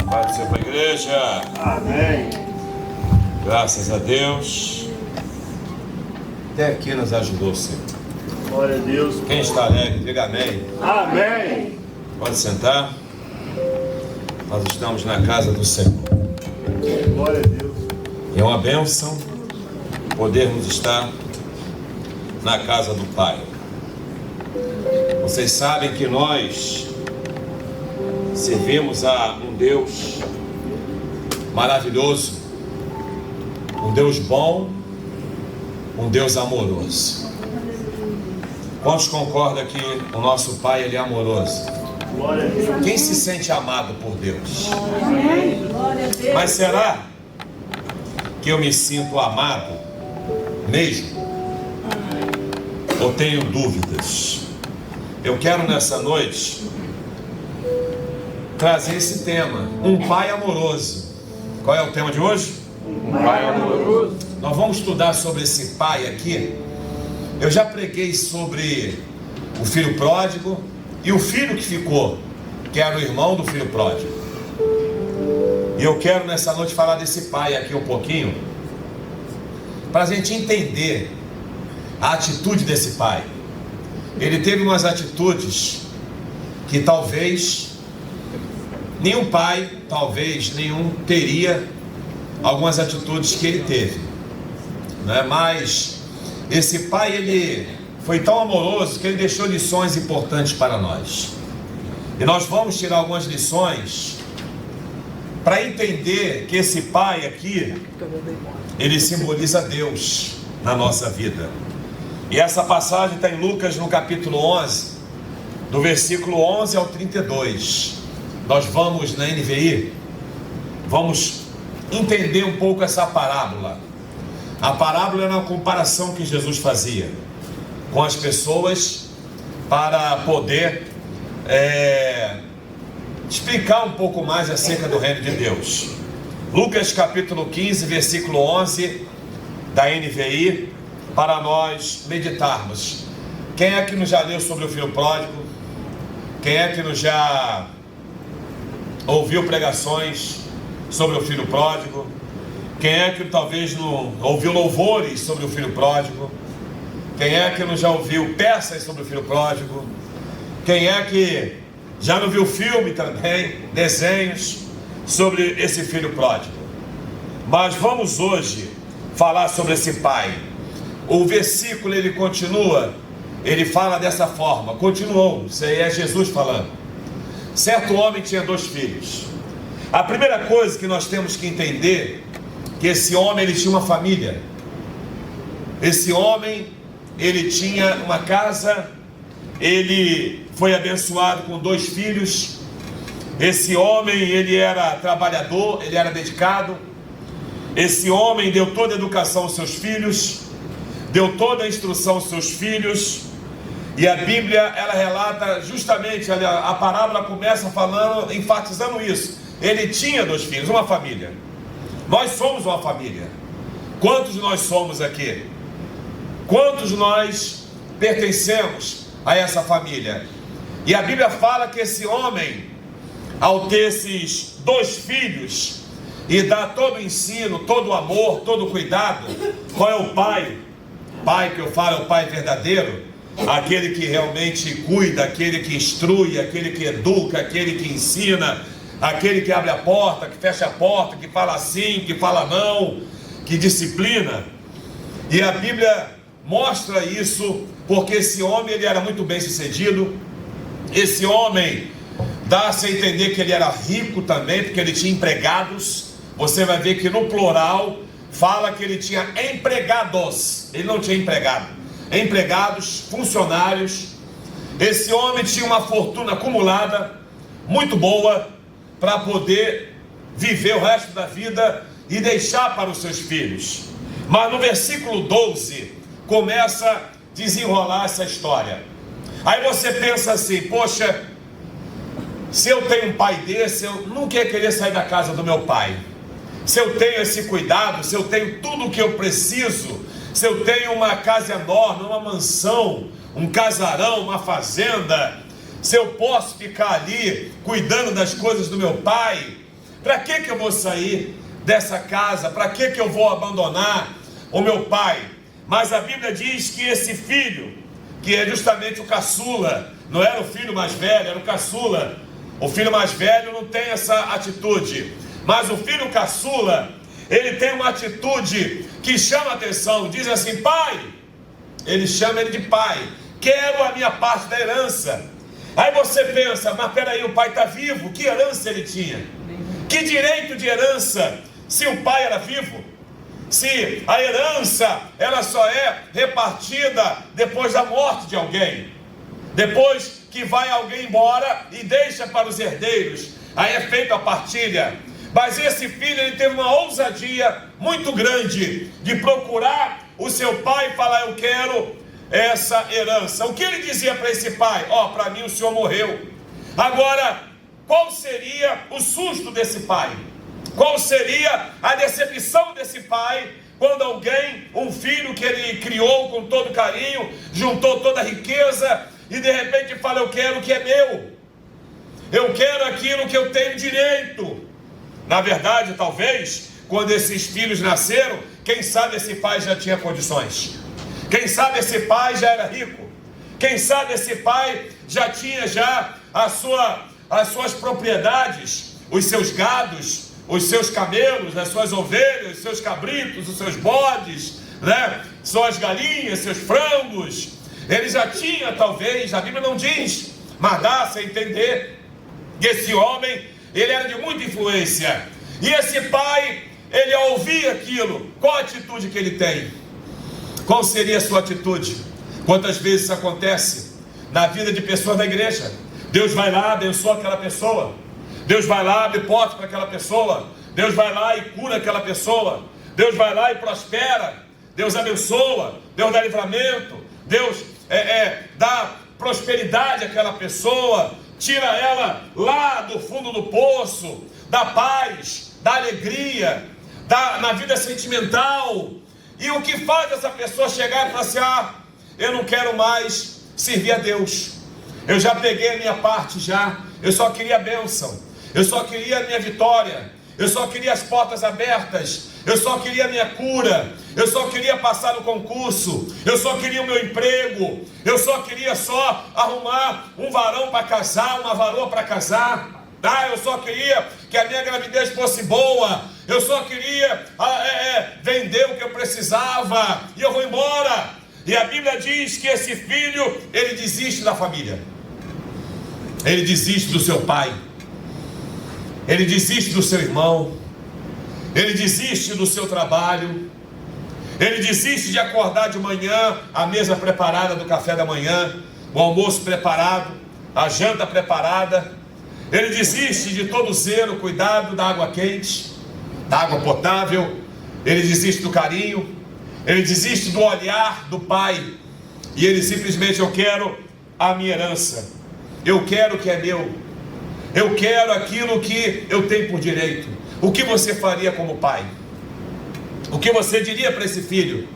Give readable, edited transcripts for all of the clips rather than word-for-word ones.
Paz seja para a igreja. Amém. Graças a Deus. Até aqui nos ajudou, Senhor. Glória a Deus. Quem está alegre, diga amém. Amém. Pode sentar. Nós estamos na casa do Senhor. Glória a Deus. E é uma bênção podermos estar na casa do Pai. Vocês sabem que nós servimos a um Deus maravilhoso, um Deus bom, um Deus amoroso. Quantos concordam que o nosso Pai, Ele é amoroso? Glória a Deus. Quem se sente amado por Deus? Amém. Glória a Deus. Mas será que eu me sinto amado mesmo? Ou tenho dúvidas? Eu quero nessa noite trazer esse tema, um pai amoroso. Qual é o tema de hoje? Um Pai amoroso. Nós vamos estudar sobre esse pai aqui. Eu já preguei sobre o filho pródigo e o filho que ficou, que era o irmão do filho pródigo. E eu quero nessa noite falar desse pai aqui um pouquinho, para a gente entender a atitude desse pai. Ele teve umas atitudes que talvez nenhum pai, talvez nenhum teria algumas atitudes que ele teve, né? Mas esse pai, ele foi tão amoroso que ele deixou lições importantes para nós. E nós vamos tirar algumas lições para entender que esse pai aqui, ele simboliza Deus na nossa vida. E essa passagem está em Lucas no capítulo 11, do versículo 11 ao 32. Nós vamos na NVI, vamos entender um pouco essa parábola. A parábola era uma comparação que Jesus fazia com as pessoas para poder explicar um pouco mais acerca do reino de Deus. Lucas capítulo 15, versículo 11 da NVI, para nós meditarmos. Quem é que nos já leu sobre o filho pródigo? Quem é que nos já ouviu pregações sobre o filho pródigo? Quem é que talvez não ouviu louvores sobre o filho pródigo? Quem é que não já ouviu peças sobre o filho pródigo? Quem é que já não viu filme também, desenhos sobre esse filho pródigo? Mas vamos hoje falar sobre esse pai. O versículo ele continua, ele fala dessa forma, continuou, isso aí é Jesus falando. Certo homem tinha 2 filhos. A primeira coisa que nós temos que entender, que esse homem ele tinha uma família. Esse homem ele tinha uma casa, ele foi abençoado com 2 filhos. Esse homem ele era trabalhador, ele era dedicado. Esse homem deu toda a educação aos seus filhos, deu toda a instrução aos seus filhos. E a Bíblia ela relata justamente, a parábola começa falando, enfatizando isso. Ele tinha 2 filhos, uma família. Nós somos uma família. Quantos nós somos aqui? Quantos nós pertencemos a essa família? E a Bíblia fala que esse homem, ao ter esses 2 filhos e dar todo o ensino, todo o amor, todo o cuidado, qual é o pai? Pai que eu falo é o pai verdadeiro, aquele que realmente cuida, aquele que instrui, aquele que educa, aquele que ensina, aquele que abre a porta, que fecha a porta, que fala sim, que fala não, que disciplina. E a Bíblia mostra isso, porque esse homem ele era muito bem sucedido. Esse homem dá-se a entender que ele era rico também, porque ele tinha empregados. Você vai ver que no plural fala que ele tinha empregados, ele não tinha empregado, empregados, funcionários. Esse homem tinha uma fortuna acumulada, muito boa, para poder viver o resto da vida e deixar para os seus filhos. Mas no versículo 12 começa a desenrolar essa história. Aí você pensa assim, poxa, se eu tenho um pai desse, eu nunca ia querer sair da casa do meu pai. Se eu tenho esse cuidado, se eu tenho tudo o que eu preciso, se eu tenho uma casa enorme, uma mansão, um casarão, uma fazenda, Se eu posso ficar ali cuidando das coisas do meu pai, para que eu vou sair dessa casa? Para que eu vou abandonar o meu pai? Mas a Bíblia diz que esse filho, que é justamente o caçula, não era o filho mais velho, era o caçula. O filho mais velho não tem essa atitude, mas o filho caçula, ele tem uma atitude que chama a atenção. Diz assim: pai, ele chama ele de pai, quero a minha parte da herança. Aí você pensa, mas peraí, o pai está vivo, que herança ele tinha? Que direito de herança se o pai era vivo? Se a herança, ela só é repartida depois da morte de alguém, depois que vai alguém embora e deixa para os herdeiros, aí é feita a partilha. Mas esse filho, ele teve uma ousadia muito grande de procurar o seu pai e falar: eu quero essa herança. O que ele dizia para esse pai? Para mim o senhor morreu. Agora, qual seria o susto desse pai? Qual seria a decepção desse pai quando alguém, um filho que ele criou com todo carinho, juntou toda a riqueza e de repente fala: eu quero o que é meu, eu quero aquilo que eu tenho direito. Na verdade, talvez, quando esses filhos nasceram, quem sabe esse pai já tinha condições, quem sabe esse pai já era rico, quem sabe esse pai já tinha as suas propriedades, os seus gados, os seus camelos, as suas ovelhas, os seus cabritos, os seus bodes, né? Suas galinhas, seus frangos. Ele já tinha, talvez, a Bíblia não diz, mas dá-se a entender que esse homem, ele era de muita influência. E esse pai, ele ao ouvir aquilo, qual a atitude que ele tem? Qual seria a sua atitude? Quantas vezes isso acontece na vida de pessoas da igreja? Deus vai lá, abençoa aquela pessoa, Deus vai lá, abre porta para aquela pessoa, Deus vai lá e cura aquela pessoa, Deus vai lá e prospera, Deus abençoa, Deus dá livramento, Deus dá prosperidade àquela pessoa, tira ela lá do fundo do poço, dá paz, dá alegria, dá na vida sentimental. E o que faz essa pessoa chegar e falar assim: eu não quero mais servir a Deus, eu já peguei a minha parte eu só queria a bênção, eu só queria a minha vitória, eu só queria as portas abertas, eu só queria a minha cura, eu só queria passar no concurso, eu só queria o meu emprego, eu só queria arrumar um varão para casar, uma varoa para casar. Eu só queria que a minha gravidez fosse boa, eu só queria vender o que eu precisava, e eu vou embora. E a Bíblia diz que esse filho, ele desiste da família, ele desiste do seu pai, ele desiste do seu irmão, ele desiste do seu trabalho, ele desiste de acordar de manhã, a mesa preparada do café da manhã, o almoço preparado, a janta preparada. Ele desiste de todo o zelo, cuidado da água quente, da água potável. Ele desiste do carinho, ele desiste do olhar do pai, e ele simplesmente: eu quero a minha herança, eu quero o que é meu, eu quero aquilo que eu tenho por direito. O que você faria como pai? O que você diria para esse filho?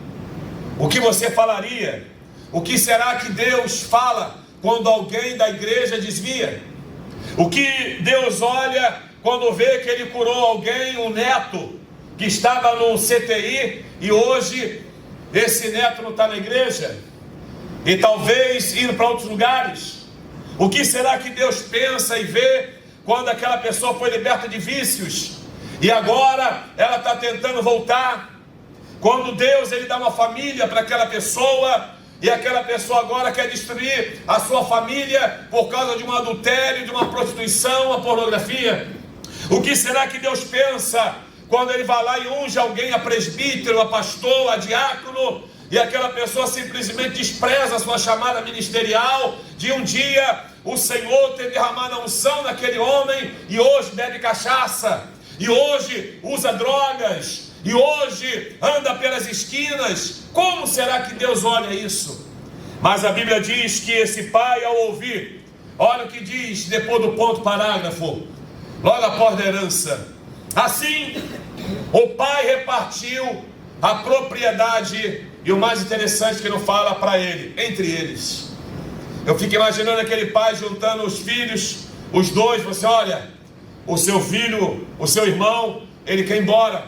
O que você falaria? O que será que Deus fala quando alguém da igreja desvia? O que Deus olha quando vê que ele curou alguém, um neto que estava no CTI, e hoje esse neto não está na igreja, e talvez indo para outros lugares? O que será que Deus pensa e vê quando aquela pessoa foi liberta de vícios e agora ela está tentando voltar? Quando Deus, ele dá uma família para aquela pessoa, e aquela pessoa agora quer destruir a sua família por causa de um adultério, de uma prostituição, uma pornografia. O que será que Deus pensa quando ele vai lá e unge alguém a presbítero, a pastor, a diácono, e aquela pessoa simplesmente despreza a sua chamada ministerial, de um dia o Senhor ter derramado a unção naquele homem, e hoje bebe cachaça, e hoje usa drogas, e hoje anda pelas esquinas? Como será que Deus olha isso? Mas a Bíblia diz que esse pai, ao ouvir, olha o que diz depois do ponto parágrafo, logo após a herança: assim o pai repartiu a propriedade, e o mais interessante que não fala para ele, entre eles. Eu fico imaginando aquele pai juntando os filhos, os dois, você olha, o seu filho, o seu irmão, ele quer ir embora,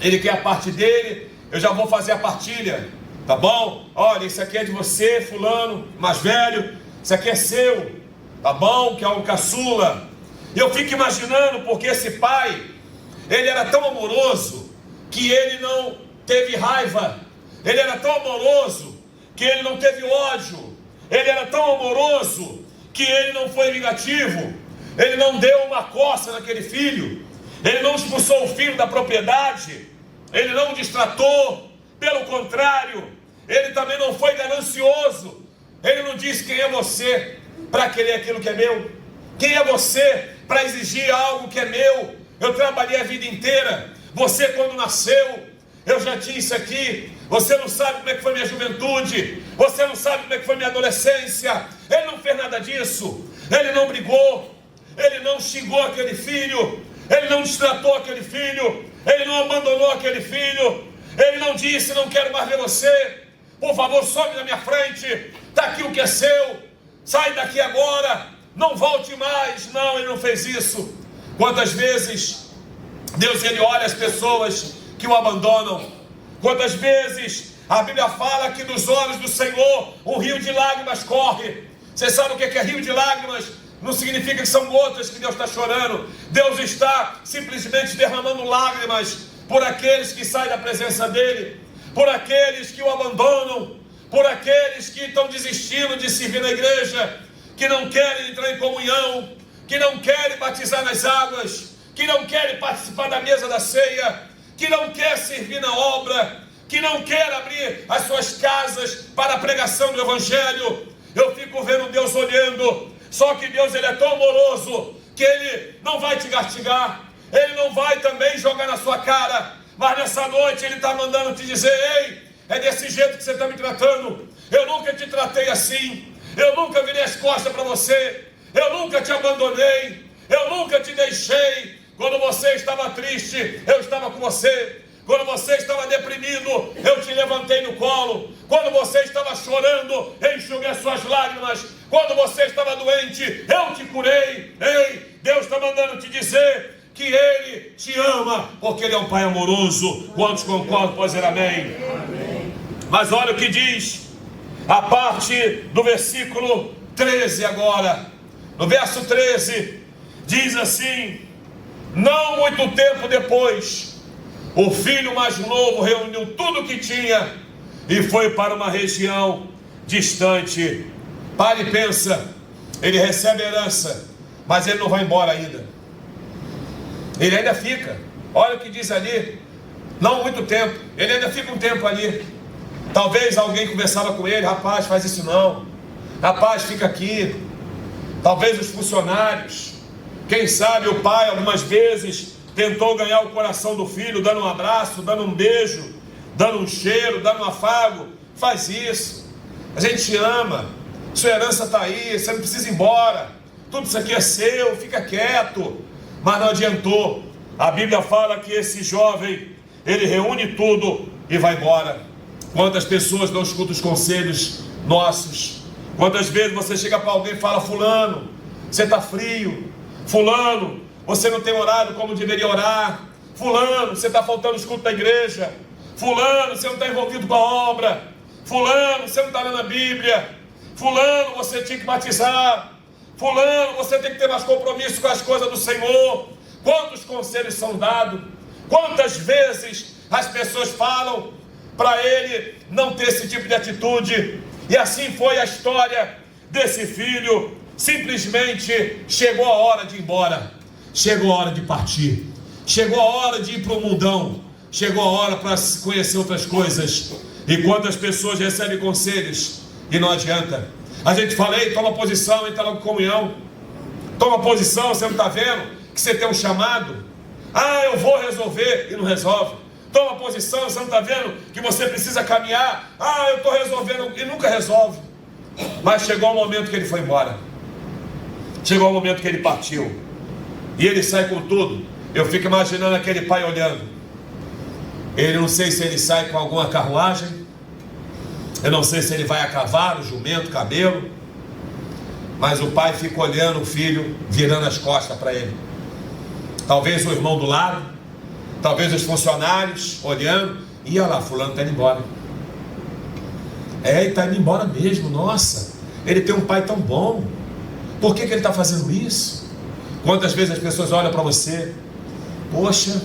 ele quer a parte dele, eu já vou fazer a partilha, tá bom? Olha, isso aqui é de você, fulano, mais velho, isso aqui é seu, tá bom? Que é o caçula. E eu fico imaginando, porque esse pai, ele era tão amoroso, que ele não teve raiva, ele era tão amoroso, que ele não teve ódio, ele era tão amoroso, que ele não foi vingativo, ele não deu uma coça naquele filho, ele não expulsou o filho da propriedade, ele não o destratou, pelo contrário, ele também não foi ganancioso, ele não disse: quem é você para querer aquilo que é meu? Quem é você para exigir algo que é meu? Eu trabalhei a vida inteira, você quando nasceu, eu já tinha isso aqui, você não sabe como é que foi minha juventude, você não sabe como é que foi minha adolescência. Ele não fez nada disso, ele não brigou, ele não xingou aquele filho, ele não destratou aquele filho, ele não abandonou aquele filho, ele não disse: não quero mais ver você, por favor sobe na minha frente, está aqui o que é seu, sai daqui agora, não volte mais. Não, ele não fez isso. Quantas vezes Deus, ele olha as pessoas que o abandonam, quantas vezes a Bíblia fala que dos olhos do Senhor um rio de lágrimas corre. Você sabe o que é rio de lágrimas? Não significa que são gotas que Deus está chorando. Deus está simplesmente derramando lágrimas por aqueles que saem da presença dEle, por aqueles que o abandonam, por aqueles que estão desistindo de servir na igreja, que não querem entrar em comunhão, que não querem batizar nas águas, que não querem participar da mesa da ceia, que não quer servir na obra, que não quer abrir as suas casas para a pregação do Evangelho. Eu fico vendo Deus olhando, só que Deus, ele é tão amoroso, que ele não vai te castigar, ele não vai também jogar na sua cara, mas nessa noite ele está mandando te dizer: ei, é desse jeito que você está me tratando, eu nunca te tratei assim, eu nunca virei as costas para você, eu nunca te abandonei, eu nunca te deixei. Quando você estava triste, eu estava com você. Quando você estava deprimido, eu te levantei no colo. Quando você estava chorando, eu enxuguei as suas lágrimas. Quando você estava doente, eu te curei. Ei, Deus está mandando te dizer que Ele te ama, porque Ele é um Pai amoroso. Quantos concordam, pode dizer amém? Amém. Mas olha o que diz a parte do versículo 13 agora. No verso 13, diz assim: não muito tempo depois, o filho mais novo reuniu tudo o que tinha e foi para uma região distante. Para e pensa, ele recebe herança, mas ele não vai embora ainda, ele ainda fica. Olha o que diz ali: não muito tempo, ele ainda fica um tempo ali. Talvez alguém conversava com ele: rapaz, faz isso não, rapaz, fica aqui. Talvez os funcionários, quem sabe o pai algumas vezes tentou ganhar o coração do filho, dando um abraço, dando um beijo, dando um cheiro, dando um afago. Faz isso, a gente te ama, sua herança está aí, você não precisa ir embora, tudo isso aqui é seu, fica quieto. Mas não adiantou. A Bíblia fala que esse jovem, ele reúne tudo e vai embora. Quantas pessoas não escutam os conselhos nossos? Quantas vezes você chega para alguém e fala: fulano, você está frio, fulano, você não tem orado como deveria orar, fulano, você está faltando escuto da igreja, fulano, você não está envolvido com a obra, fulano, você não está lendo a Bíblia, fulano, você tinha que batizar, fulano, você tem que ter mais compromisso com as coisas do Senhor. Quantos conselhos são dados? Quantas vezes as pessoas falam para ele não ter esse tipo de atitude? E assim foi a história desse filho. Simplesmente chegou a hora de ir embora, chegou a hora de partir, chegou a hora de ir para o mundão, chegou a hora para conhecer outras coisas. E quantas pessoas recebem conselhos e não adianta. A gente fala: ei, toma posição, entra logo em comunhão, toma posição, você não está vendo que você tem um chamado? Ah, eu vou resolver, e não resolve. Toma posição, você não está vendo que você precisa caminhar? Ah, eu estou resolvendo, e nunca resolve. Mas chegou o momento que ele foi embora, chegou o momento que ele partiu, e ele sai com tudo. Eu fico imaginando aquele pai olhando. Ele, não sei se ele sai com alguma carruagem, eu não sei se ele vai a cavalo, jumento, camelo, mas o pai fica olhando o filho, virando as costas para ele. Talvez o irmão do lado, talvez os funcionários olhando, e olha lá, fulano está indo embora. Ele está indo embora mesmo, nossa, ele tem um pai tão bom, por que ele está fazendo isso? Quantas vezes as pessoas olham para você, poxa,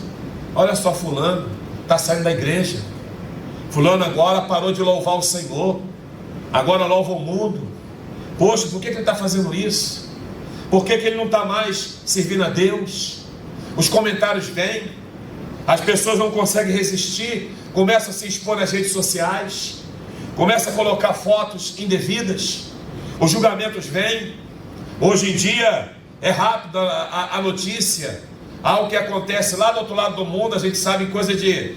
olha só fulano, está saindo da igreja, fulano agora parou de louvar o Senhor, agora louva o mundo, poxa, por que ele está fazendo isso? Por que ele não está mais servindo a Deus? Os comentários vêm, as pessoas não conseguem resistir, começam a se expor nas redes sociais, começam a colocar fotos indevidas, os julgamentos vêm. Hoje em dia é rápido a notícia, algo que acontece lá do outro lado do mundo, a gente sabe, coisa de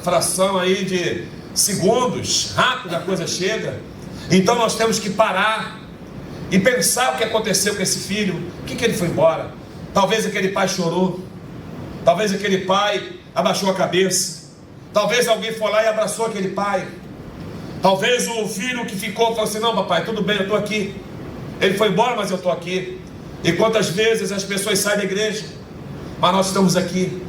fração aí de segundos, rápido a coisa chega. Então nós temos que parar e pensar o que aconteceu com esse filho, por que ele foi embora? Talvez aquele pai chorou, talvez aquele pai abaixou a cabeça, talvez alguém foi lá e abraçou aquele pai, talvez o filho que ficou falou assim, não papai, tudo bem, eu estou aqui, ele foi embora, mas eu estou aqui. E quantas vezes as pessoas saem da igreja, mas nós estamos aqui,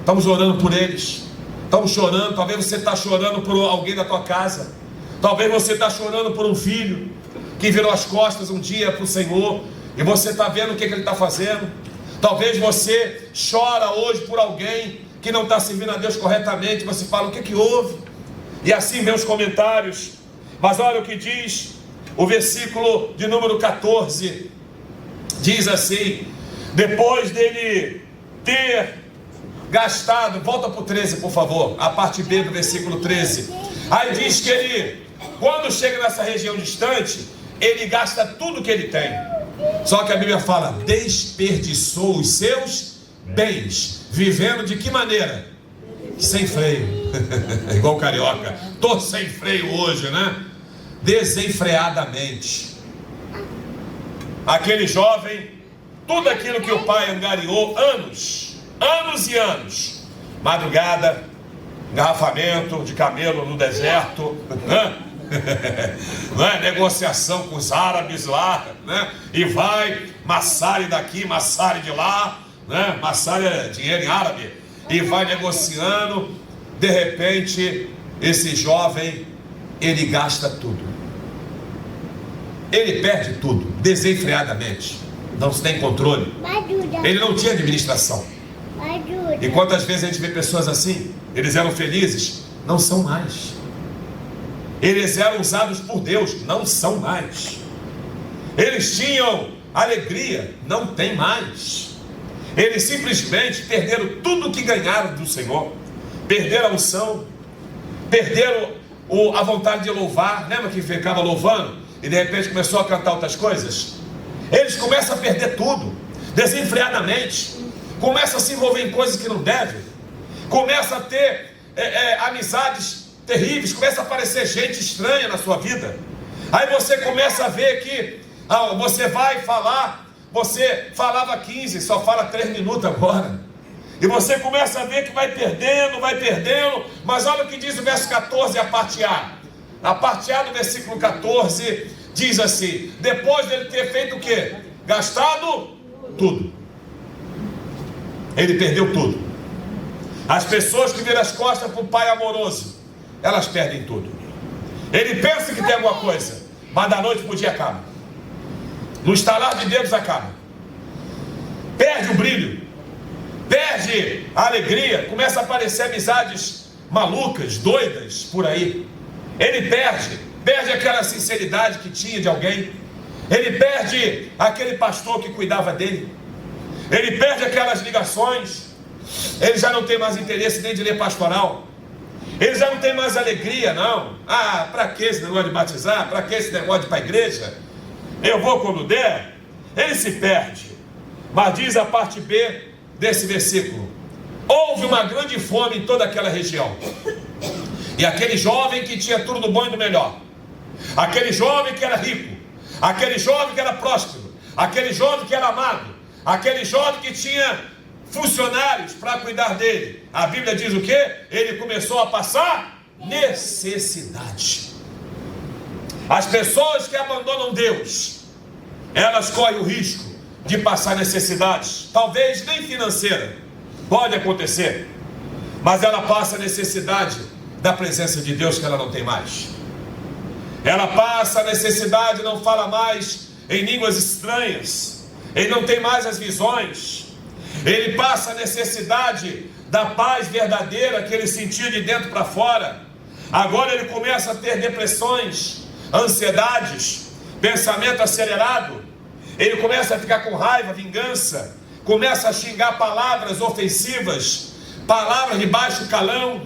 estamos orando por eles, estamos chorando. Talvez você está chorando por alguém da tua casa, talvez você está chorando por um filho que virou as costas um dia para o Senhor, e você está vendo o que ele está fazendo. Talvez você chora hoje por alguém que não está servindo a Deus corretamente, você fala, o que houve? E assim vem os comentários. Mas olha o que diz o versículo de número 14, diz assim, depois dele ter gastado, volta para o 13 por favor, a parte B do versículo 13, aí diz que ele, quando chega nessa região distante, ele gasta tudo que ele tem, só que a Bíblia fala, desperdiçou os seus bens, vivendo de que maneira? Sem freio, igual carioca, tô sem freio hoje, né? Desenfreadamente. Aquele jovem, tudo aquilo que o pai angariou, anos e anos, madrugada, engarrafamento de camelo no deserto, né? Não é? Negociação com os árabes lá, né? E vai, massare daqui, massare de lá, né? Massare é dinheiro em árabe, e vai negociando. De repente, esse jovem, ele gasta tudo, ele perde tudo, desenfreadamente, não se tem controle, ele não tinha administração. E quantas vezes a gente vê pessoas assim, eles eram felizes, não são mais. Eles eram usados por Deus, não são mais. Eles tinham alegria, não tem mais. Eles simplesmente perderam tudo que ganharam do Senhor, perderam a unção, perderam a vontade de louvar. Lembra que ficava louvando e de repente começou a cantar outras coisas? Eles começam a perder tudo, desenfreadamente, começam a se envolver em coisas que não devem, começam a ter amizades terríveis, começa a aparecer gente estranha na sua vida. Aí você começa a ver que você vai falar, você falava 15, só fala 3 minutos agora, e você começa a ver que vai perdendo, mas olha o que diz o verso 14, a parte A. A parte A do versículo 14 diz assim, depois dele ter feito o quê? Gastado tudo, ele perdeu tudo. As pessoas que viram as costas para o pai amoroso, elas perdem tudo. Ele pensa que tem alguma coisa, mas da noite para o dia acaba, no estalar de dedos acaba, perde o brilho, perde a alegria, começa a aparecer amizades malucas, doidas por aí. Ele perde aquela sinceridade que tinha de alguém, ele perde aquele pastor que cuidava dele, ele perde aquelas ligações, ele já não tem mais interesse nem de ler pastoral, ele já não tem mais alegria, não. Para que esse negócio de batizar? Para que esse negócio de ir para a igreja? Eu vou quando der. Ele se perde. Mas diz a parte B desse versículo, houve uma grande fome em toda aquela região, e aquele jovem que tinha tudo do bom e do melhor, aquele jovem que era rico, aquele jovem que era próspero, aquele jovem que era amado, aquele jovem que tinha funcionários para cuidar dele, a Bíblia diz o quê? Ele começou a passar necessidade. As pessoas que abandonam Deus, elas correm o risco de passar necessidades, talvez nem financeira, pode acontecer, mas ela passa a necessidade da presença de Deus que ela não tem mais. Ela passa a necessidade, não fala mais em línguas estranhas, ele não tem mais as visões, ele passa a necessidade da paz verdadeira que ele sentia de dentro para fora. Agora ele começa a ter depressões, ansiedades, pensamento acelerado, ele começa a ficar com raiva, vingança, começa a xingar palavras ofensivas, palavras de baixo calão.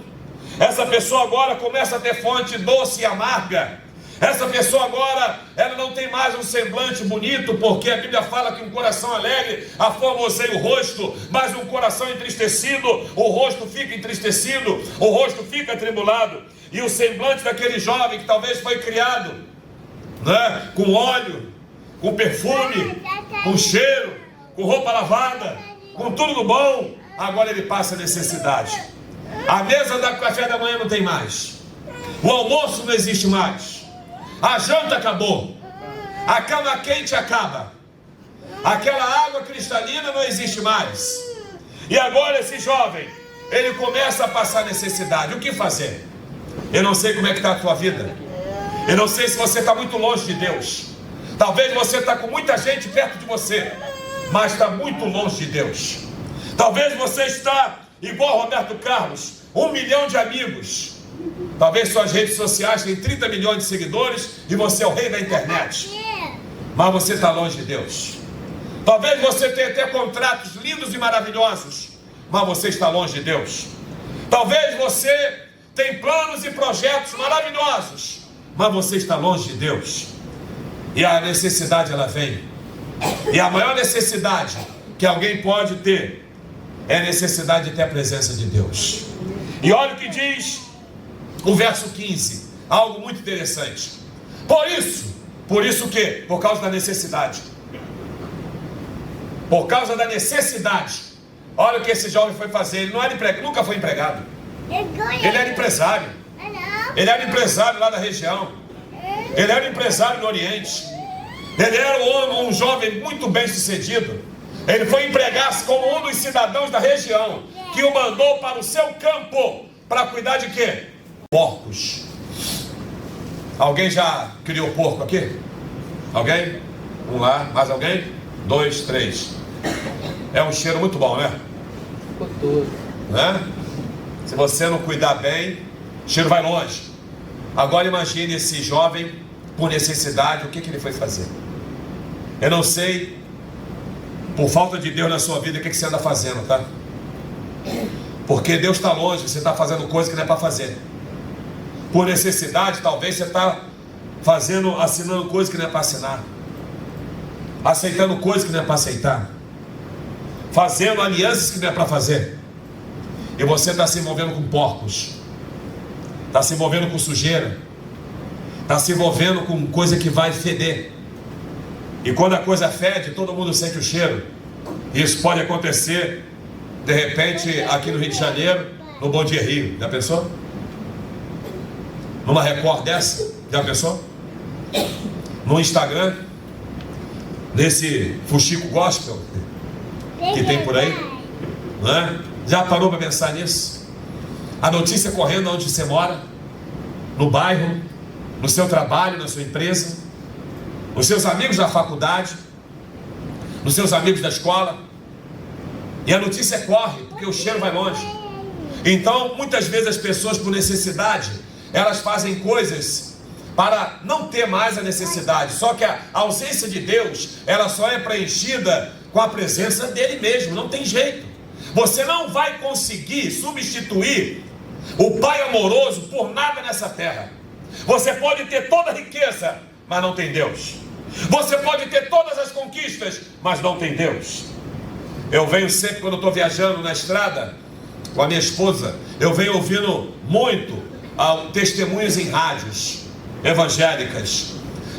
Essa pessoa agora começa a ter fonte doce e amarga. Essa pessoa agora, ela não tem mais um semblante bonito, porque a Bíblia fala que um coração alegre aformoseia o rosto, mas um coração entristecido, o rosto fica entristecido, o rosto fica atribulado. E o semblante daquele jovem que talvez foi criado, né, com óleo, com perfume, com cheiro, com roupa lavada, com tudo do bom, agora ele passa necessidade. A mesa da café da manhã não tem mais, o almoço não existe mais, a janta acabou, a cama quente acaba, aquela água cristalina não existe mais. E agora esse jovem, ele começa a passar necessidade. O que fazer? Eu não sei como é que está a tua vida, eu não sei se você está muito longe de Deus. Talvez você está com muita gente perto de você, mas está muito longe de Deus. Talvez você está igual Roberto Carlos, 1 milhão de amigos. Talvez suas redes sociais têm 30 milhões de seguidores e você é o rei da internet, mas você está longe de Deus. Talvez você tenha até contratos lindos e maravilhosos, mas você está longe de Deus. Talvez você tenha planos e projetos maravilhosos, mas você está longe de Deus. E a necessidade, ela vem. E a maior necessidade que alguém pode ter é a necessidade de ter a presença de Deus. E olha o que diz o verso 15, algo muito interessante. Por isso o quê? Por causa da necessidade. Por causa da necessidade. Olha o que esse jovem foi fazer. Ele não era empregado, nunca foi empregado. Ele era empresário. Ele era empresário lá da região. Ele era empresário no Oriente. Ele era um jovem muito bem sucedido. Ele foi empregar-se como um dos cidadãos da região, que o mandou para o seu campo para cuidar de quê? Porcos. Alguém já criou porco aqui? Alguém? Um lá, mais alguém? 2, 3. É um cheiro muito bom, né? Né? Se você não cuidar bem, o cheiro vai longe. Agora imagine esse jovem, por necessidade, o que ele foi fazer. Eu não sei, por falta de Deus na sua vida, o que você anda fazendo, tá? Porque Deus está longe, você está fazendo coisa que não é para fazer. Por necessidade, talvez você está assinando coisa que não é para assinar, aceitando coisa que não é para aceitar, fazendo alianças que não é para fazer. E você está se envolvendo com porcos, está se envolvendo com sujeira, está se envolvendo com coisa que vai feder. E quando a coisa fede, todo mundo sente o cheiro. Isso pode acontecer, de repente, aqui no Rio de Janeiro, no Bom Dia Rio. Já pensou? Numa Record dessa? Já pensou? No Instagram, nesse fuxico gospel que tem por aí, não é? Já parou para pensar nisso? A notícia correndo onde você mora, no bairro, no seu trabalho, na sua empresa, nos seus amigos da faculdade, nos seus amigos da escola, e a notícia corre, porque o cheiro vai longe. Então, muitas vezes as pessoas, por necessidade, elas fazem coisas para não ter mais a necessidade. Só que a ausência de Deus, ela só é preenchida com a presença dele mesmo, não tem jeito. Você não vai conseguir substituir o Pai amoroso por nada nessa terra. Você pode ter toda a riqueza, mas não tem Deus. Você pode ter todas as conquistas, mas não tem Deus. Eu venho sempre, quando eu estou viajando na estrada com a minha esposa, eu venho ouvindo muito testemunhos em rádios evangélicas.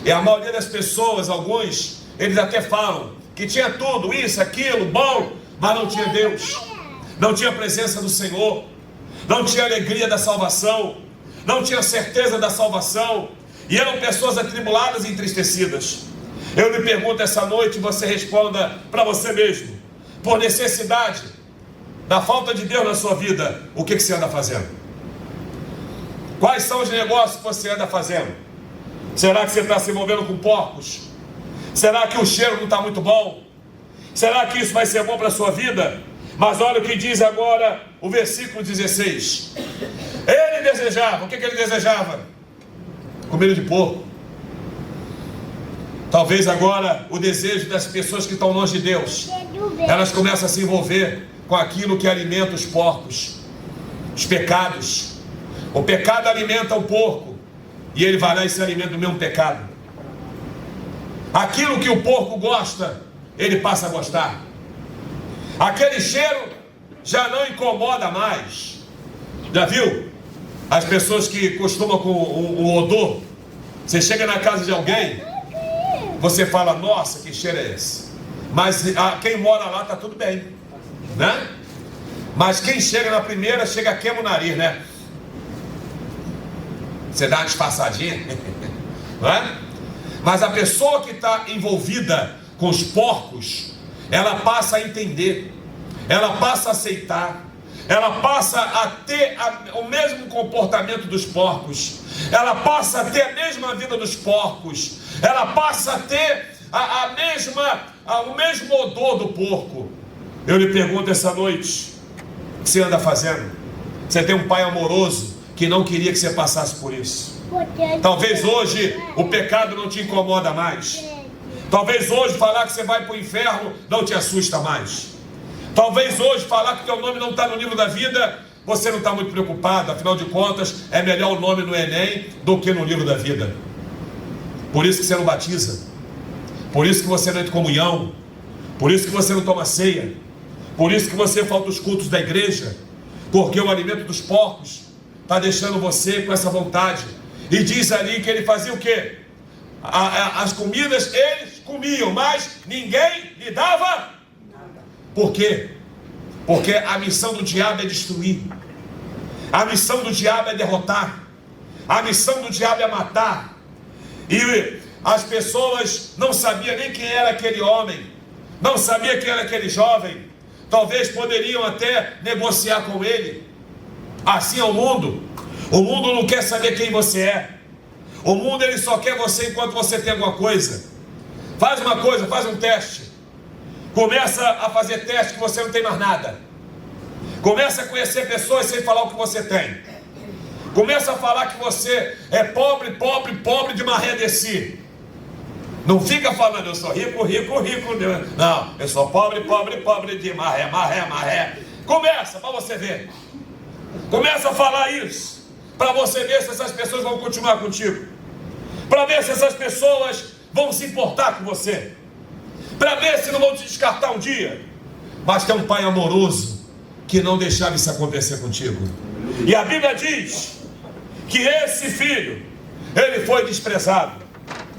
E a maioria das pessoas, alguns, eles até falam que tinha tudo, isso, aquilo, bom, mas não tinha Deus, não tinha a presença do Senhor, não tinha alegria da salvação, não tinha certeza da salvação, e eram pessoas atribuladas e entristecidas. Eu lhe pergunto essa noite, você responda para você mesmo. Por necessidade, da falta de Deus na sua vida, o que você anda fazendo? Quais são os negócios que você anda fazendo? Será que você está se envolvendo com porcos? Será que o cheiro não está muito bom? Será que isso vai ser bom para a sua vida? Mas olha o que diz agora o versículo 16. Ele desejava, o que ele desejava? Comida de porco. Talvez agora o desejo das pessoas que estão longe de Deus, elas começam a se envolver com aquilo que alimenta os porcos, os pecados. O pecado alimenta o porco, e ele vai lá e se alimenta do mesmo pecado. Aquilo que o porco gosta, ele passa a gostar. Aquele cheiro já não incomoda mais. Já viu? As pessoas que costumam com o odor. Você chega na casa de alguém, você fala, nossa, que cheiro é esse? Mas quem mora lá está tudo bem, né? Mas quem chega na primeira, chega queima o nariz, né? Você dá uma disfarçadinha, não é? Mas a pessoa que está envolvida com os porcos, ela passa a entender, ela passa a aceitar, ela passa a ter o mesmo comportamento dos porcos, ela passa a ter a mesma vida dos porcos, ela passa a ter o mesmo odor do porco. Eu lhe pergunto essa noite, o que você anda fazendo? Você tem um pai amoroso que não queria que você passasse por isso. Talvez hoje o pecado não te incomoda mais. Talvez hoje falar que você vai para o inferno não te assusta mais. Talvez hoje falar que teu nome não está no livro da vida, você não está muito preocupado. Afinal de contas, é melhor o nome no Enem do que no livro da vida. Por isso que você não batiza. Por isso que você não entra em comunhão. Por isso que você não toma ceia. Por isso que você falta os cultos da igreja. Porque o alimento dos porcos está deixando você com essa vontade. E diz ali que ele fazia o quê? As comidas eles comiam, mas ninguém lhe dava. Por quê? Porque a missão do diabo é destruir. A missão do diabo é derrotar. A missão do diabo é matar. E as pessoas não sabiam nem quem era aquele homem, não sabiam quem era aquele jovem. Talvez poderiam até negociar com ele. Assim é o mundo. O mundo não quer saber quem você é. O mundo ele só quer você enquanto você tem alguma coisa. Faz uma coisa, faz um teste. Começa a fazer teste que você não tem mais nada. Começa a conhecer pessoas sem falar o que você tem. Começa a falar que você é pobre, pobre, pobre de maré de si. Não fica falando, eu sou rico, rico, rico. Não, eu sou pobre, pobre, pobre de maré, maré, maré. Começa, para você ver. Começa a falar isso. Para você ver se essas pessoas vão continuar contigo. Para ver se essas pessoas vão se importar com você. Para ver se não vão te descartar um dia. Mas tem um pai amoroso que não deixava isso acontecer contigo. E a Bíblia diz que esse filho, ele foi desprezado.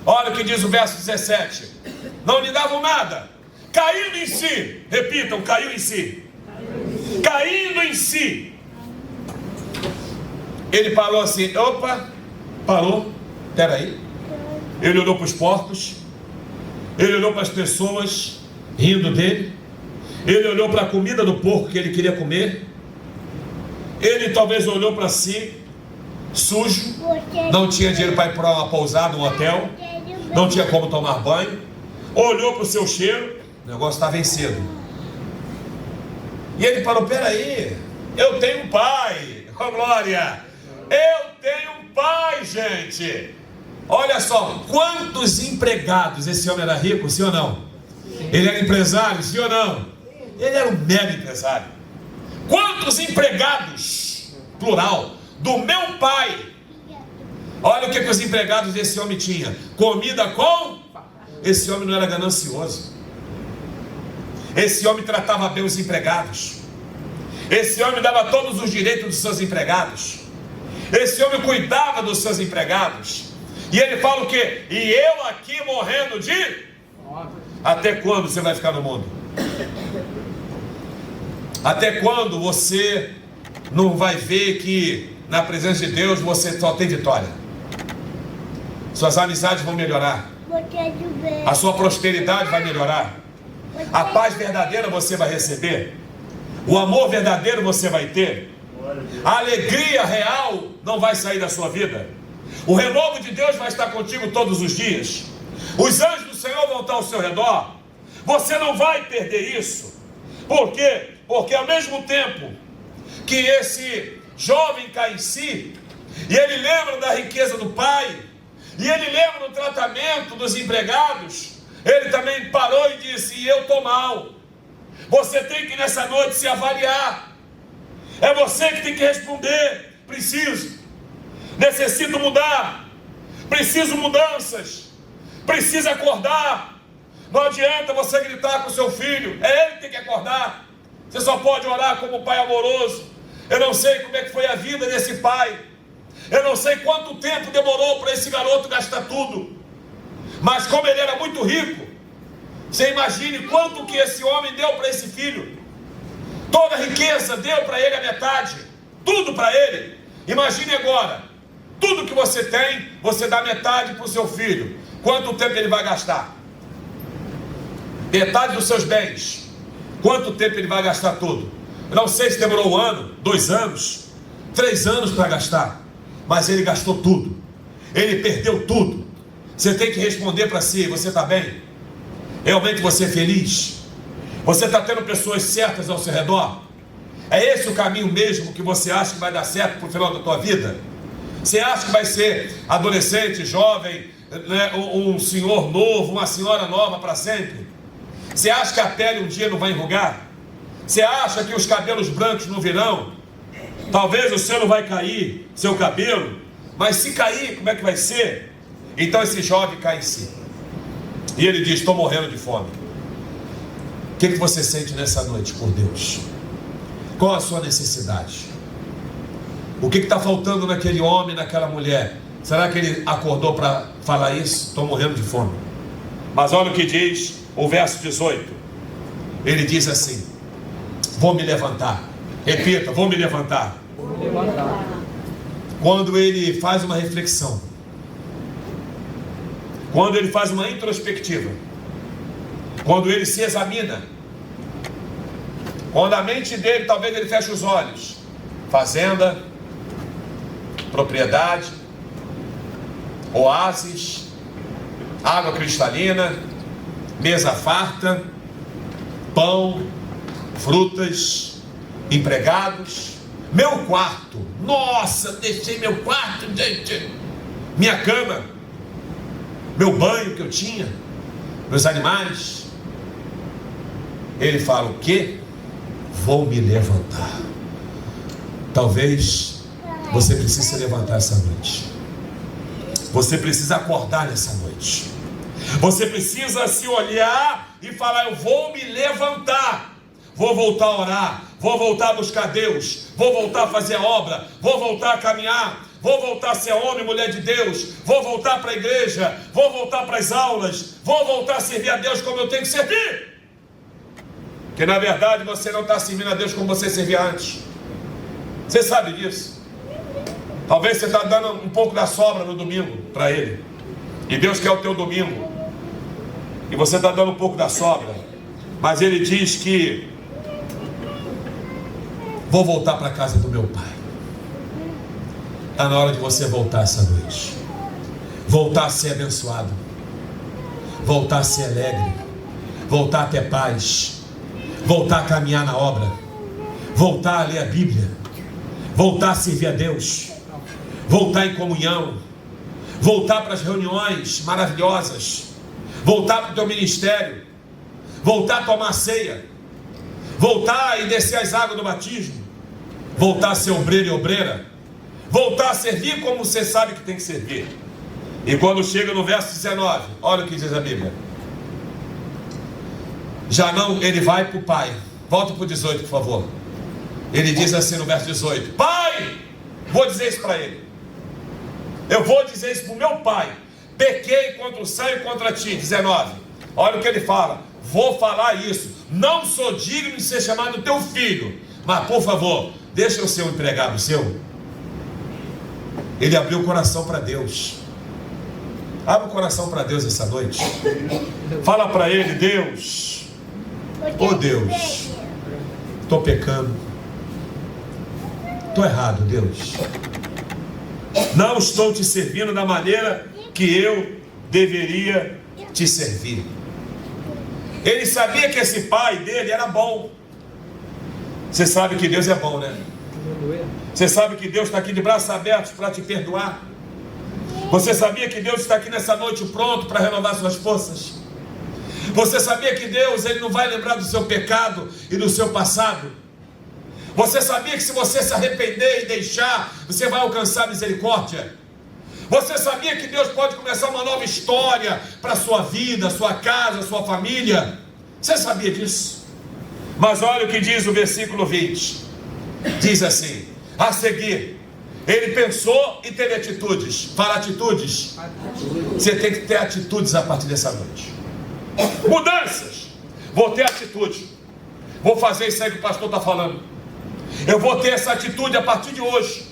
Olha o que diz o verso 17. Não lhe davam nada. Caindo em si. Repitam, caiu em si. Caindo em si. Ele parou assim, opa, parou, peraí. Ele olhou para os porcos. Ele olhou para as pessoas rindo dele. Ele olhou para a comida do porco que ele queria comer. Ele talvez olhou para si, sujo. Não tinha dinheiro para ir para uma pousada, um hotel. Não tinha como tomar banho. Olhou para o seu cheiro. O negócio está vencido. E ele parou, peraí, eu tenho um pai. Oh, glória! Eu tenho um pai, gente. Olha só, quantos empregados. Esse homem era rico, sim ou não? Ele era empresário, sim ou não? Ele era um mega empresário. Quantos empregados, plural, do meu pai. Olha o que os empregados desse homem tinham. Comida com... Esse homem não era ganancioso. Esse homem tratava bem os empregados. Esse homem dava todos os direitos dos seus empregados. Esse homem cuidava dos seus empregados. E ele fala o quê? E eu aqui morrendo de... Até quando você vai ficar no mundo? Até quando você não vai ver que na presença de Deus você só tem vitória? Suas amizades vão melhorar. A sua prosperidade vai melhorar. A paz verdadeira você vai receber. O amor verdadeiro você vai ter. A alegria real não vai sair da sua vida. O renovo de Deus vai estar contigo todos os dias. Os anjos do Senhor vão estar ao seu redor. Você não vai perder isso. Por quê? Porque ao mesmo tempo que esse jovem cai em si, e ele lembra da riqueza do pai, e ele lembra do tratamento dos empregados, ele também parou e disse: eu estou mal. Você tem que nessa noite se avaliar. É você que tem que responder: preciso, necessito mudar, preciso mudanças, preciso acordar. Não adianta você gritar com o seu filho, é ele que tem que acordar. Você só pode orar como pai amoroso. Eu não sei como é que foi a vida desse pai, eu não sei quanto tempo demorou para esse garoto gastar tudo, mas como ele era muito rico, você imagine quanto que esse homem deu para esse filho. Toda a riqueza deu para ele a metade, tudo para ele. Imagine agora, tudo que você tem, você dá metade para o seu filho. Quanto tempo ele vai gastar? Metade dos seus bens. Quanto tempo ele vai gastar tudo? Eu não sei se demorou 1 ano, 2 anos, 3 anos para gastar, mas ele gastou tudo. Ele perdeu tudo. Você tem que responder para si: você está bem? Realmente você é feliz? Você está tendo pessoas certas ao seu redor? É esse o caminho mesmo que você acha que vai dar certo para o final da tua vida? Você acha que vai ser adolescente, jovem, né, um senhor novo, uma senhora nova para sempre? Você acha que a pele um dia não vai enrugar? Você acha que os cabelos brancos não virão? Talvez o seu não vai cair, seu cabelo, mas se cair, como é que vai ser? Então esse jovem cai em si, e ele diz: estou morrendo de fome. O que você sente nessa noite por Deus? Qual a sua necessidade? O que está faltando naquele homem, naquela mulher? Será que ele acordou para falar isso? Estou morrendo de fome. Mas olha o que diz o verso 18. Ele diz assim: vou me levantar. Repita: vou me levantar. Vou me levantar. Quando ele faz uma reflexão, quando ele faz uma introspectiva, quando ele se examina, quando a mente dele, talvez ele feche os olhos: fazenda, propriedade, oásis, água cristalina, mesa farta, pão, frutas, empregados, meu quarto. Nossa, deixei meu quarto, gente. Minha cama, meu banho que eu tinha, meus animais. Ele fala: o quê? Vou me levantar. Talvez você precise se levantar essa noite. Você precisa acordar nessa noite. Você precisa se olhar e falar: eu vou me levantar. Vou voltar a orar, vou voltar a buscar Deus, vou voltar a fazer a obra, vou voltar a caminhar, vou voltar a ser homem e mulher de Deus, vou voltar para a igreja, vou voltar para as aulas, vou voltar a servir a Deus como eu tenho que servir. Porque na verdade você não está servindo a Deus como você servia antes. Você sabe disso. Talvez você está dando um pouco da sobra no domingo para Ele, e Deus quer o teu domingo, e você está dando um pouco da sobra. Mas Ele diz que vou voltar para a casa do meu pai. Está na hora de você voltar essa noite. Voltar a ser abençoado, voltar a ser alegre, voltar a ter paz, voltar a caminhar na obra, voltar a ler a Bíblia, voltar a servir a Deus, voltar em comunhão, voltar para as reuniões maravilhosas, voltar para o teu ministério, voltar a tomar ceia, voltar e descer as águas do batismo, voltar a ser obreiro e obreira, voltar a servir como você sabe que tem que servir. E quando chega no verso 19, olha o que diz a Bíblia. Já não, ele vai para o pai. Volta para o 18, por favor. Ele diz assim no verso 18: pai, vou dizer isso para ele. Eu vou dizer isso para o meu pai. Pequei contra o céu e contra ti. 19. Olha o que ele fala. Vou falar isso. Não sou digno de ser chamado teu filho, mas por favor, deixa eu ser um empregado seu. Ele abriu o coração para Deus. Abre o coração para Deus essa noite. Fala para Ele: Deus, oh Deus, estou pecando, estou errado, Deus. Não estou te servindo da maneira que eu deveria te servir. Ele sabia que esse pai dele era bom. Você sabe que Deus é bom, né? Você sabe que Deus está aqui de braços abertos para te perdoar. Você sabia que Deus está aqui nessa noite pronto para renovar suas forças? Você sabia que Deus, Ele não vai lembrar do seu pecado e do seu passado? Você sabia que se você se arrepender e deixar, você vai alcançar misericórdia? Você sabia que Deus pode começar uma nova história para a sua vida, sua casa, sua família? Você sabia disso? Mas olha o que diz o versículo 20. Diz assim: a seguir, ele pensou e teve atitudes. Fala atitudes. Você tem que ter atitudes a partir dessa noite. Mudanças. Vou ter atitude. Vou fazer isso aí que o pastor está falando. Eu vou ter essa atitude a partir de hoje.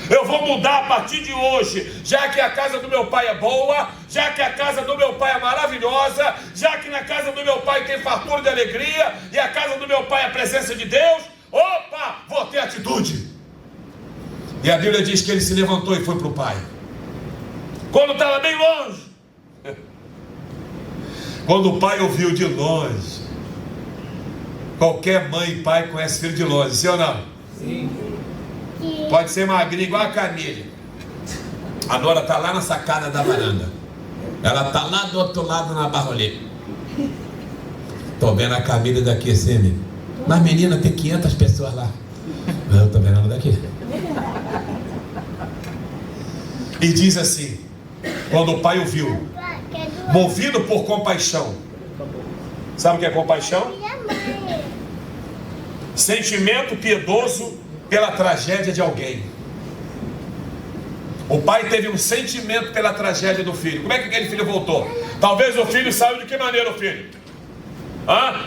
Eu vou mudar a partir de hoje. Já que a casa do meu pai é boa, já que a casa do meu pai é maravilhosa, já que na casa do meu pai tem fartura de alegria, e a casa do meu pai é a presença de Deus, opa, vou ter atitude. E a Bíblia diz que ele se levantou e foi para o pai. Quando estava bem longe. Quando o pai ouviu de longe. Qualquer mãe e pai conhece filho de longe, sim ou não? Sim. Pode ser magrinha igual a Camille. A Nora está lá na sacada da varanda. Ela está lá do outro lado na barrolê. Estou vendo a Camille daqui assim. Mas menina, tem 500 pessoas lá. Eu estou vendo ela daqui. E diz assim: quando o pai ouviu, movido por compaixão. Sabe o que é compaixão? Sentimento piedoso pela tragédia de alguém. O pai teve um sentimento pela tragédia do filho. Como é que aquele filho voltou? Talvez o filho saiu de que maneira, o filho?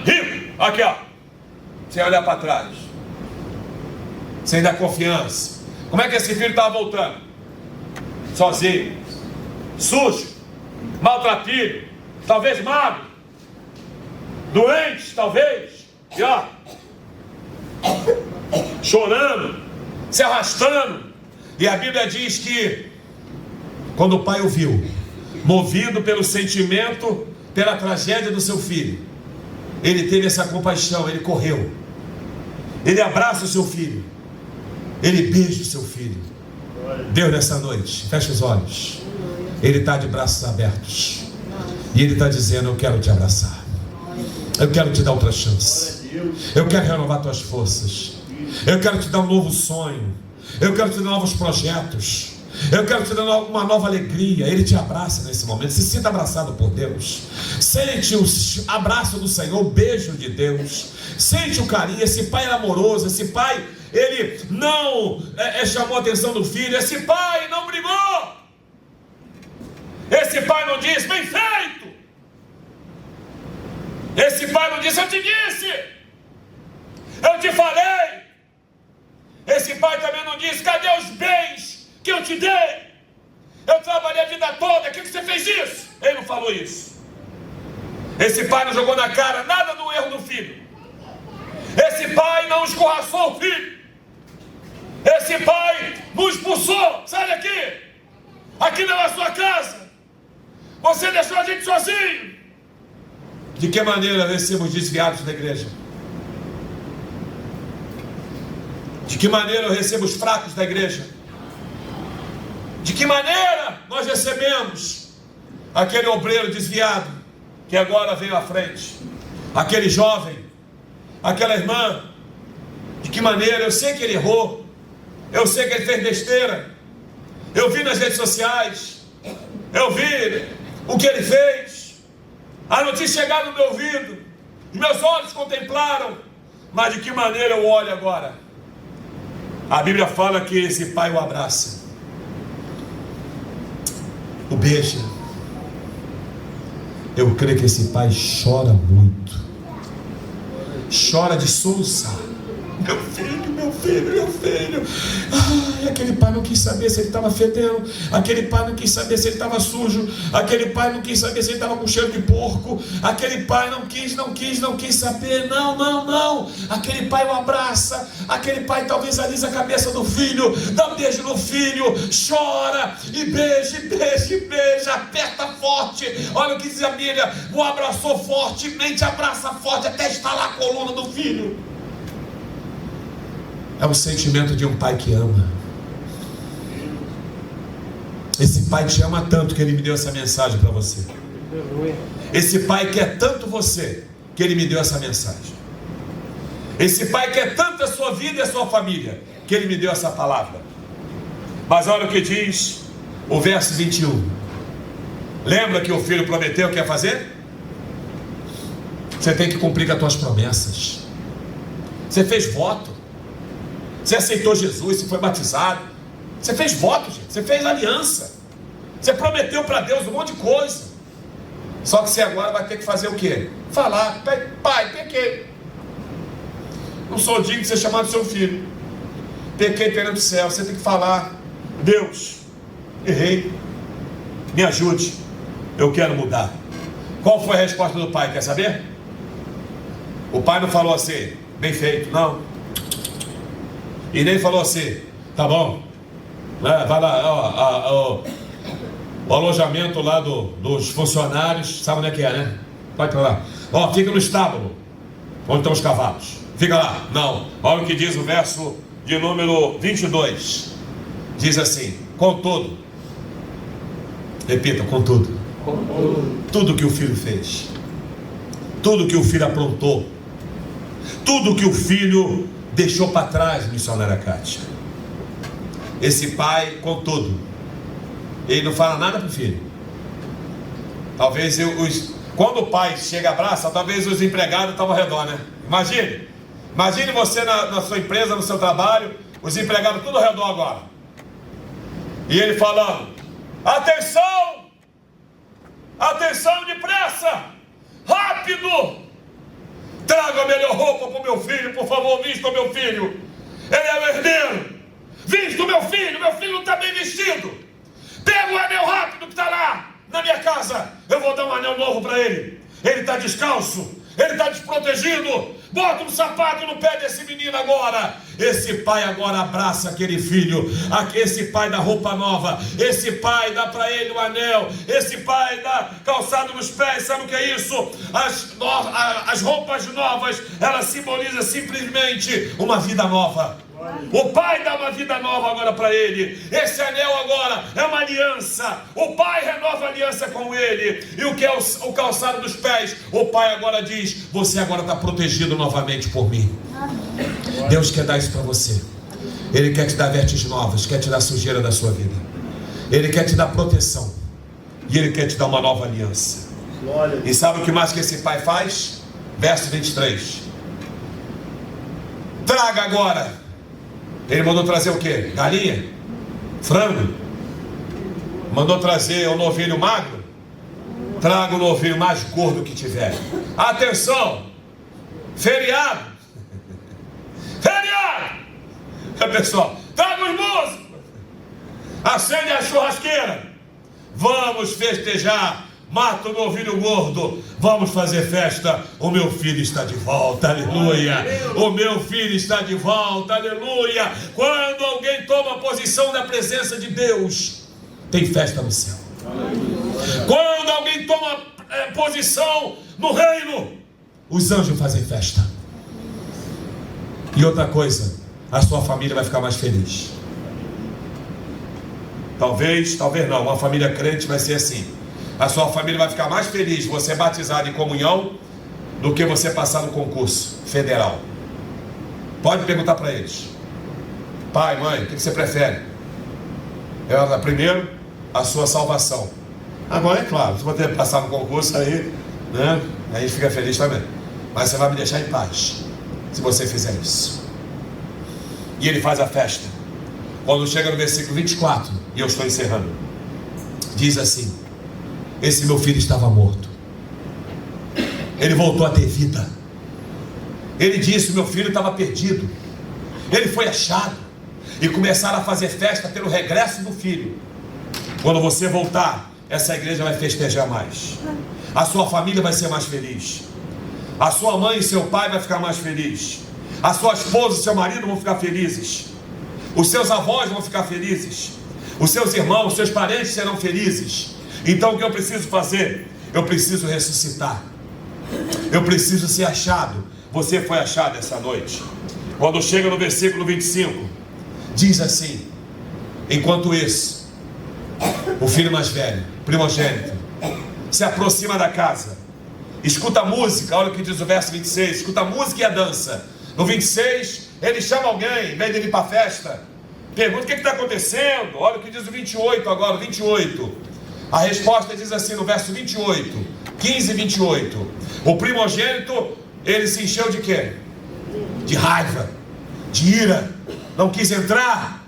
Rico, aqui ó, sem olhar para trás, sem dar confiança. Como é que esse filho estava voltando? Sozinho, sujo, maltratido, talvez magro, doente, talvez, e ó, chorando, se arrastando. E a Bíblia diz que quando o pai ouviu, movido pelo sentimento, pela tragédia do seu filho, ele teve essa compaixão, ele correu, ele abraça o seu filho, ele beija o seu filho. Deus, nessa noite, fecha os olhos, Ele está de braços abertos e Ele está dizendo: eu quero te abraçar, eu quero te dar outra chance, eu quero renovar tuas forças, eu quero te dar um novo sonho, eu quero te dar novos projetos, eu quero te dar uma nova alegria. Ele te abraça nesse momento. Se sinta abraçado por Deus. Sente o abraço do Senhor, o beijo de Deus. Sente o carinho. Esse pai era amoroso. Esse pai, ele não chamou a atenção do filho. Esse pai não brigou. Esse pai não disse: bem feito. Esse pai não disse: eu te disse, eu te falei. Esse pai também não disse: cadê os bens que eu te dei? Eu trabalhei a vida toda, o que você fez isso? Ele não falou isso. Esse pai não jogou na cara nada do erro do filho. Esse pai não escorraçou o filho. Esse pai não expulsou. Sai daqui, aqui não é a sua casa, você deixou a gente sozinho. De que maneira recebo desviados da igreja? De que maneira eu recebo os fracos da igreja? De que maneira nós recebemos aquele obreiro desviado que agora veio à frente? Aquele jovem, aquela irmã. De que maneira? Eu sei que ele errou, eu sei que ele fez besteira, eu vi nas redes sociais, eu vi o que ele fez, a notícia chegar no meu ouvido, os meus olhos contemplaram. Mas de que maneira eu olho agora? A Bíblia fala que esse pai o abraça, o beija. Eu creio que esse pai chora muito, chora de soluçar. Meu filho, meu filho, meu filho. Ai, aquele pai não quis saber se ele estava fedendo. Aquele pai não quis saber se ele estava sujo. Aquele pai não quis saber se ele estava com cheiro de porco. Aquele pai não quis saber. Não. Aquele pai o abraça. Aquele pai talvez alisa a cabeça do filho, dá um beijo no filho, chora e beija, aperta forte. Olha o que diz a Bíblia: o abraçou fortemente, abraça forte até estalar a coluna do filho. É o sentimento de um pai que ama. Esse pai te ama tanto que ele me deu essa mensagem para você. Esse pai quer tanto você que ele me deu essa mensagem. Esse pai quer tanto a sua vida e a sua família que ele me deu essa palavra. Mas olha o que diz o verso 21. Lembra que o filho prometeu o que ia fazer? Você tem que cumprir com as tuas promessas. Você fez voto. Você aceitou Jesus, você foi batizado. Você fez voto, gente. Você fez aliança. Você prometeu para Deus um monte de coisa. Só que você agora vai ter que fazer o quê? Falar: pai, pequei. Não sou digno de ser chamado seu filho. Pequei perante o céu. Você tem que falar: Deus, errei, me ajude, eu quero mudar. Qual foi a resposta do pai? Quer saber? O pai não falou assim: bem feito, não. E nem falou assim: tá bom, vai lá, o alojamento lá dos funcionários, sabe onde é que é, né? Vai para lá. Fica no estábulo, onde estão os cavalos. Fica lá. Não. Olha o que diz o verso de número 22. Diz assim: contudo. Repita: contudo. Tudo que o filho fez, tudo que o filho aprontou, tudo que o filho deixou para trás, missionária Kátia. Esse pai, contudo, ele não fala nada para o filho. Talvez quando o pai chega e abraça, talvez os empregados estavam ao redor, né? Imagine você na sua empresa, no seu trabalho, os empregados tudo ao redor agora. E ele falando: atenção! Atenção, depressa! Rápido! Traga a melhor roupa para o meu filho, por favor, vista o meu filho. Ele é o herdeiro. Vista o meu filho não está bem vestido. Pega o anel rápido que está lá na minha casa. Eu vou dar um anel novo para ele. Ele está descalço, ele está desprotegido. Bota um sapato no pé desse menino agora. Esse pai agora abraça aquele filho. Esse pai dá roupa nova. Esse pai dá para ele um anel. Esse pai dá calçado nos pés. Sabe o que é isso? As roupas novas, elas simbolizam simplesmente uma vida nova. O pai dá uma vida nova agora para ele. Esse anel agora é uma aliança. O pai renova a aliança com ele. E o que é o calçado dos pés? O pai agora diz: você agora está protegido novamente por mim. Deus quer dar isso para você. Ele quer te dar vestes novas, quer te dar sujeira da sua vida. Ele quer te dar proteção. E ele quer te dar uma nova aliança. E sabe o que mais que esse pai faz? Verso 23. Traga agora. Ele mandou trazer o quê? Galinha? Frango? Mandou trazer o novilho magro? Traga o novilho mais gordo que tiver. Atenção! Feriado! Feriado! Pessoal, traga os músicos! Acende a churrasqueira! Vamos festejar! Mata o novilho gordo, vamos fazer festa. O meu filho está de volta, aleluia. O meu filho está de volta, aleluia. Quando alguém toma posição na presença de Deus, tem festa no céu. Quando alguém toma posição no reino, os anjos fazem festa. E outra coisa, a sua família vai ficar mais feliz. Talvez não, uma família crente vai ser assim. A sua família vai ficar mais feliz você batizado em comunhão do que você passar no concurso federal. Pode perguntar para eles: pai, mãe, o que você prefere? Primeiro, a sua salvação. Agora é claro, se você passar no concurso aí, né, a gente fica feliz também. Mas você vai me deixar em paz se você fizer isso. E ele faz a festa. Quando chega no versículo 24, e eu estou encerrando, diz assim: esse meu filho estava morto, ele voltou a ter vida. Ele disse: meu filho estava perdido, Ele foi achado. E começaram a fazer festa pelo regresso do filho. Quando você voltar, essa igreja vai festejar mais. A sua família vai ser mais feliz. A sua mãe e seu pai vai ficar mais feliz. A sua esposa e seu marido vão ficar felizes. Os seus avós vão ficar felizes. Os seus irmãos, os seus parentes serão felizes. Então o que eu preciso fazer? Eu preciso ressuscitar. Eu preciso ser achado. Você foi achado essa noite. Quando chega no versículo 25, diz assim: enquanto isso, o filho mais velho, primogênito, se aproxima da casa, escuta a música. Olha o que diz o verso 26, escuta a música e a dança. No 26, ele chama alguém, em vez de ir para a festa, pergunta: o que está acontecendo? Olha o que diz o 28 agora, o 28. A resposta diz assim no verso 28, 15 e 28. O primogênito, ele se encheu de quê? De raiva, de ira, não quis entrar.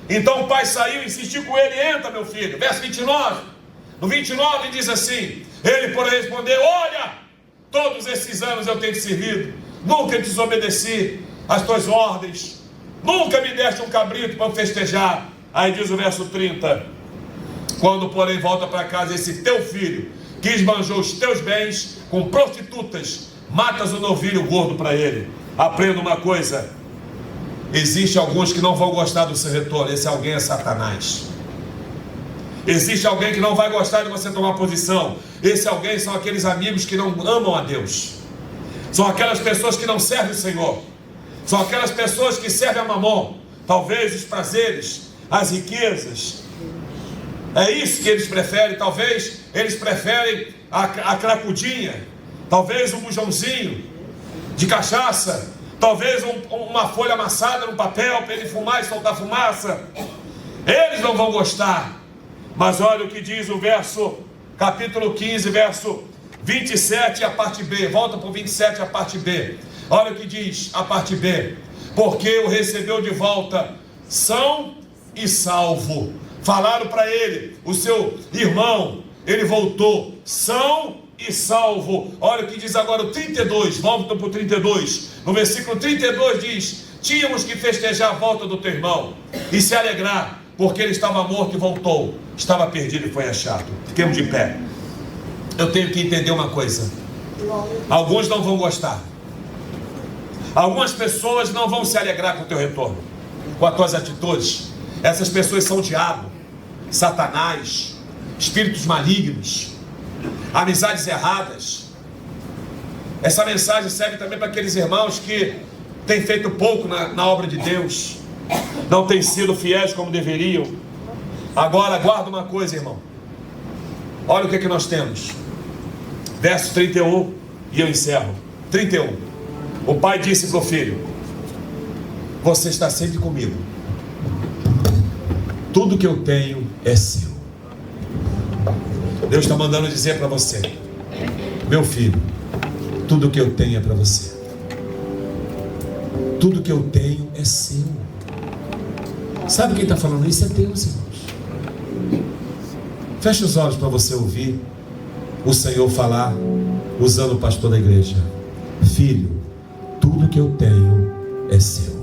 Então o pai saiu e insistiu com ele: entra, meu filho. Verso 29. No 29 diz assim: ele, porém, respondeu: olha, todos esses anos eu tenho te servido, nunca desobedeci às tuas ordens, nunca me deste um cabrito para festejar. Aí diz o verso 30: quando, porém, volta para casa esse teu filho, que esbanjou os teus bens com prostitutas, matas o novilho gordo para ele. Aprenda uma coisa: existe alguns que não vão gostar do seu retorno. Esse alguém é Satanás. Existe alguém que não vai gostar de você tomar posição. Esse alguém são aqueles amigos que não amam a Deus. São aquelas pessoas que não servem o Senhor. São aquelas pessoas que servem a Mamon. Talvez os prazeres, as riquezas. É isso que eles preferem. Talvez eles preferem a cracudinha. Talvez um bujãozinho de cachaça. Talvez uma folha amassada no papel para ele fumar e soltar fumaça. Eles não vão gostar. Mas olha o que diz o verso, capítulo 15, verso 27, a parte B. Volta para o 27, a parte B. Olha o que diz a parte B: porque o recebeu de volta são e salvo. Falaram para ele: o seu irmão, ele voltou são e salvo. Olha o que diz agora o 32, volta para o 32. No versículo 32 diz: tínhamos que festejar a volta do teu irmão e se alegrar, porque ele estava morto e voltou, estava perdido e foi achado. Fiquemos de pé. Eu tenho que entender uma coisa: alguns não vão gostar, algumas pessoas não vão se alegrar com o teu retorno, com as tuas atitudes. Essas pessoas são o diabo, Satanás, espíritos malignos, amizades erradas. Essa mensagem serve também para aqueles irmãos que têm feito pouco na obra de Deus, não têm sido fiéis como deveriam. Agora guarda uma coisa, irmão. Olha o que nós temos. Verso 31, e eu encerro. 31. O pai disse para o filho: você está sempre comigo, tudo que eu tenho é seu. Deus está mandando dizer para você: meu filho, tudo que eu tenho é para você. Tudo que eu tenho é seu. Sabe quem está falando isso? É Deus, irmãos. Feche os olhos para você ouvir o Senhor falar, usando o pastor da igreja: filho, tudo que eu tenho é seu.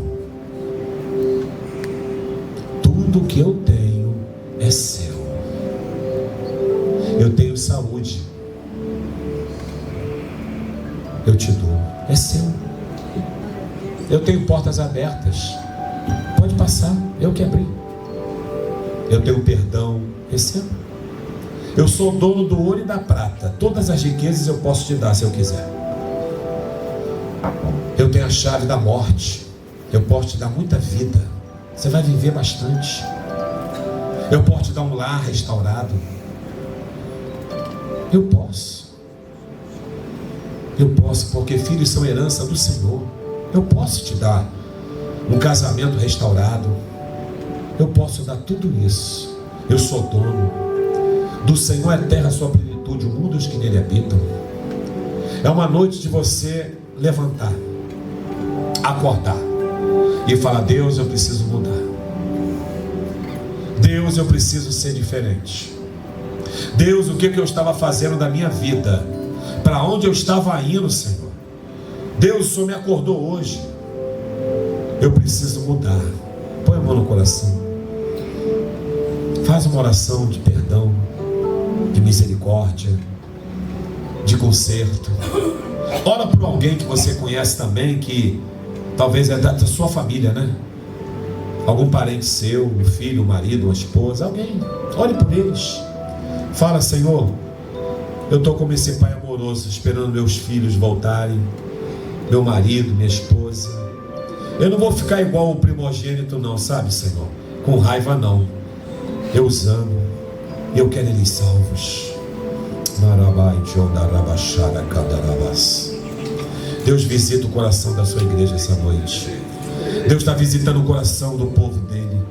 Tudo que eu tenho é seu. Eu tenho saúde, eu te dou, é seu. Eu tenho portas abertas, pode passar, eu que abri. Eu tenho perdão, receba. Eu sou o dono do ouro e da prata, todas as riquezas eu posso te dar se eu quiser. Eu tenho a chave da morte, eu posso te dar muita vida, você vai viver bastante. Eu posso te dar um lar restaurado, eu posso, porque filhos são herança do Senhor. Eu posso te dar um casamento restaurado, eu posso dar tudo isso. Eu sou dono. Do Senhor é a terra, a sua plenitude, o mundo e os que nele habitam. É uma noite de você levantar, acordar e falar: Deus, eu preciso mudar. Deus, eu preciso ser diferente. Deus, o que eu estava fazendo da minha vida? Para onde eu estava indo, Senhor? Deus, o Senhor me acordou hoje. Eu preciso mudar. Põe a mão no coração. Faz uma oração de perdão, de misericórdia, de conserto. Ora por alguém que você conhece também, que talvez é da sua família, né? Algum parente seu, um filho, um marido, uma esposa, alguém. Ore por eles. Fala: Senhor, eu estou como esse pai amoroso, esperando meus filhos voltarem, meu marido, minha esposa. Eu não vou ficar igual o primogênito não, sabe, Senhor? Com raiva não. Eu os amo e eu quero eles salvos. Deus visita o coração da sua igreja essa noite. Deus está visitando o coração do povo dele.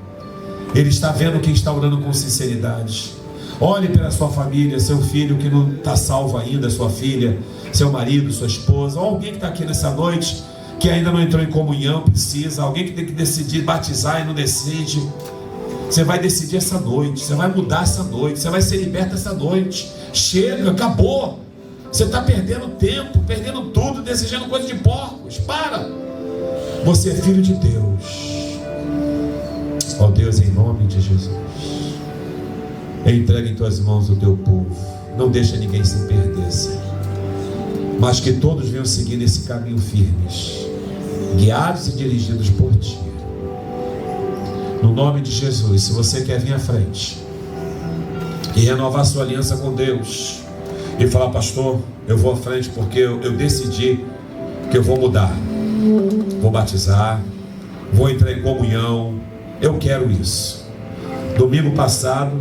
Ele está vendo quem está orando com sinceridade. Olhe pela sua família, seu filho que não está salvo ainda, sua filha, seu marido, sua esposa, ou alguém que está aqui nessa noite que ainda não entrou em comunhão, precisa, alguém que tem que decidir batizar e não decide. Você vai decidir essa noite, você vai mudar essa noite, você vai ser liberto essa noite. Chega, acabou. Você está perdendo tempo, perdendo tudo, desejando coisa de porcos. Para. Você é filho de Deus. Ó Deus, em nome de Jesus, entrega em tuas mãos o teu povo. Não deixa ninguém se perder, Senhor, mas que todos venham seguindo esse caminho firmes, guiados e dirigidos por ti. No nome de Jesus. Se você quer vir à frente e renovar sua aliança com Deus e falar: pastor, eu vou à frente porque eu decidi que eu vou mudar, vou batizar, vou entrar em comunhão, eu quero isso. Domingo passado